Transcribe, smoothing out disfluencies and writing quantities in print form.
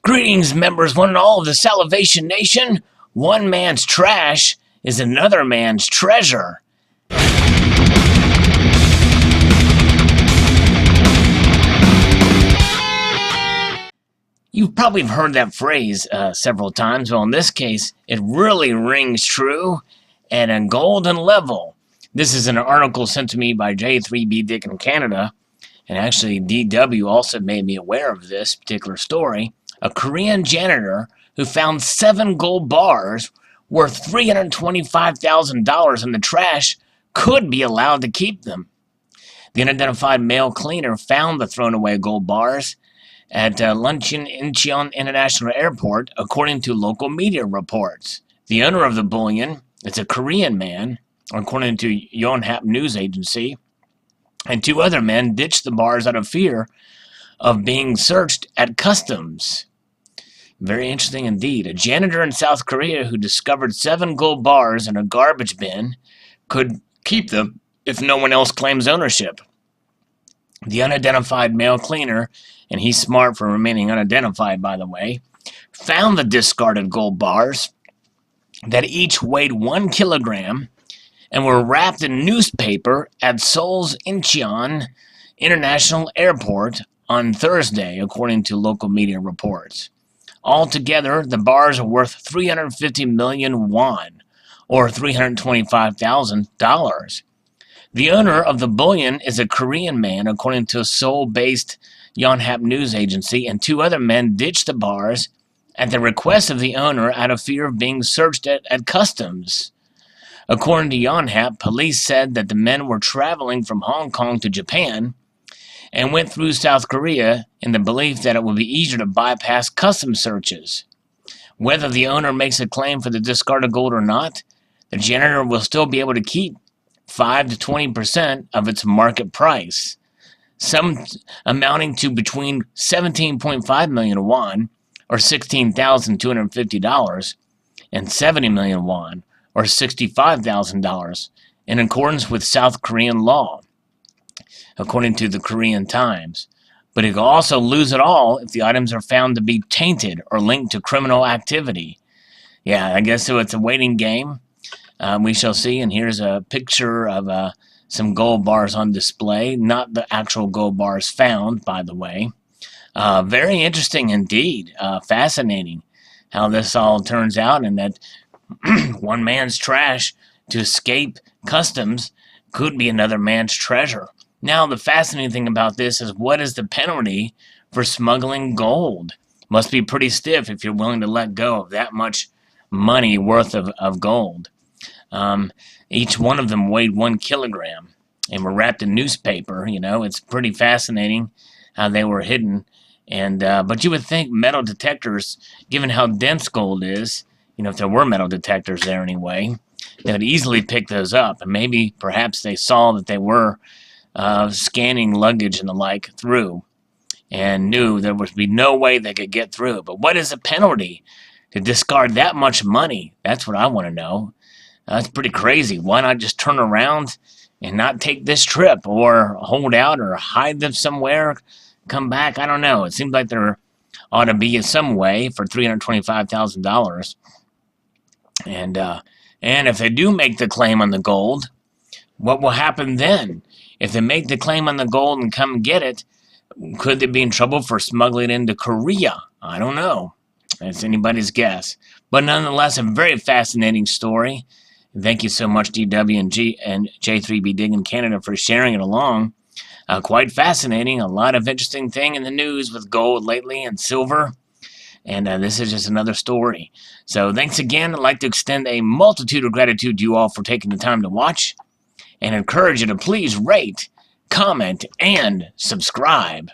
Greetings, members, one and all of the Salivation Nation. One man's trash is another man's treasure. You've probably heard that phrase several times. Well, in this case, it really rings true at a golden level. This is an article sent to me by J3B Dick in Canada, and actually DW also made me aware of this particular story. A Korean janitor who found 7 gold bars worth $325,000 in the trash could be allowed to keep them. The unidentified male cleaner found the thrown away gold bars at Incheon International Airport, according to local media reports. The owner of the bullion is a Korean man, according to Yonhap news agency, and 2 other men ditched the bars out of fear of being searched at customs. Very interesting indeed. A janitor in South Korea who discovered 7 gold bars in a garbage bin could keep them if no one else claims ownership. The unidentified male cleaner, and he's smart for remaining unidentified, by the way, found the discarded gold bars that each weighed 1 kilogram and were wrapped in newspaper at Seoul's Incheon International Airport on Thursday, according to local media reports. Altogether, the bars are worth 350 million won, or $325,000. The owner of the bullion is a Korean man, according to a Seoul-based Yonhap news agency, and 2 other men ditched the bars at the request of the owner out of fear of being searched at customs. According to Yonhap, police said that the men were traveling from Hong Kong to Japan and went through South Korea in the belief that it would be easier to bypass customs searches. Whether the owner makes a claim for the discarded gold or not, the janitor will still be able to keep 5 to 20% of its market price, some amounting to between 17.5 million won, or $16,250, and 70 million won, or $65,000, in accordance with South Korean law, according to the Korean Times. But it could also lose it all if the items are found to be tainted or linked to criminal activity. Yeah, I guess so. It's a waiting game. We shall see. And here's a picture of some gold bars on display. Not the actual gold bars found, by the way. Very interesting indeed. Fascinating how this all turns out, and that one man's trash to escape customs could be another man's treasure. Now, the fascinating thing about this is, what is the penalty for smuggling gold? Must be pretty stiff if you're willing to let go of that much money worth of gold. Each one of them weighed 1 kilogram and were wrapped in newspaper. You know, it's pretty fascinating how they were hidden. And but you would think metal detectors, given how dense gold is, you know, if there were metal detectors there anyway, they would easily pick those up. And maybe, perhaps they saw that they were scanning luggage and the like through and knew there would be no way they could get through. But what is the penalty to discard that much money? That's what I want to know. That's pretty crazy. Why not just turn around and not take this trip, or hold out, or hide them somewhere, come back? I don't know. It seems like there ought to be some way for $325,000. And if they do make the claim on the gold, what will happen then? If they make the claim on the gold and come get it, could they be in trouble for smuggling it into Korea? I don't know. It's anybody's guess. But nonetheless, a very fascinating story. Thank you so much, DW and J3B Dig in Canada, for sharing it along. Quite fascinating. A lot of interesting thing in the news with gold lately and silver. And this is just another story. So thanks again. I'd like to extend a multitude of gratitude to you all for taking the time to watch, and encourage you to please rate, comment, and subscribe.